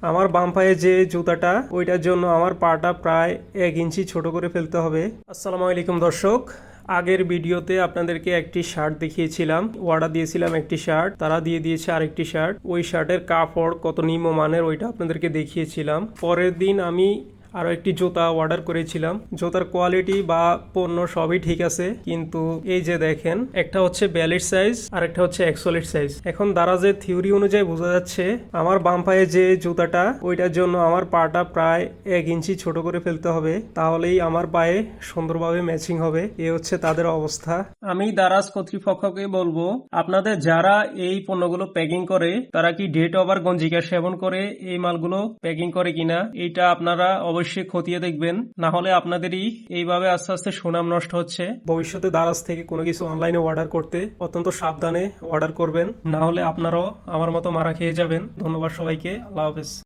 আমার বাম পায়ে যে জুতাটা ওইটার জন্য আমার পাটা প্রায় 1 ইঞ্চি ছোট করে ফেলতে হবে। আসসালামু আলাইকুম দর্শক, আগের ভিডিওতে আপনাদেরকে একটি শার্ট দেখিয়েছিলাম, অর্ডার দিয়েছিলাম একটি শার্ট, তারা দিয়ে দিয়েছে আরেকটি শার্ট। ওই শার্টের কাপড় কত নিম্নমানের ওইটা আপনাদেরকে দেখিয়েছিলাম। পরের দিন আমি আরো একটি জুতা অর্ডার করেছিলাম। জুতার কোয়ালিটি বা পণ্য সবই ঠিক আছে, কিন্তু এই যে দেখেন, একটা হচ্ছে 42 সাইজ আর একটা হচ্ছে 41 সাইজ। এখন দারাজের থিওরি অনুযায়ী বোঝা যাচ্ছে আমার বাম পায়ে যে জুতাটা ওইটার জন্য আমার পাটা প্রায় 1 ইঞ্চি ছোট করে ফেলতে হবে, তাহলেই আমার পায়ে সুন্দরভাবে ম্যাচিং হবে। এ হচ্ছে তাদের অবস্থা। আমি দারাজ কর্তৃপক্ষকে বলবো, আপনাদের যারা এই পণ্যগুলো প্যাকিং করে তারা কি ডেট ওভার গঞ্জিকা সেবন করে এই মালগুলো প্যাকিং করে কিনা, এটা আপনারা অবশ্যই খতিয়ে দেখবেন। না হলে আপনাদেরই এইভাবে আস্তে আস্তে সুনাম নষ্ট হচ্ছে। ভবিষ্যতে দারাজ থেকে কোনো কিছু অনলাইনে অর্ডার করতে অত্যন্ত সাবধানে অর্ডার করবেন, না হলে আপনারাও আমার মতো মারা খেয়ে যাবেন। ধন্যবাদ সবাইকে, আল্লাহ হাফেজ।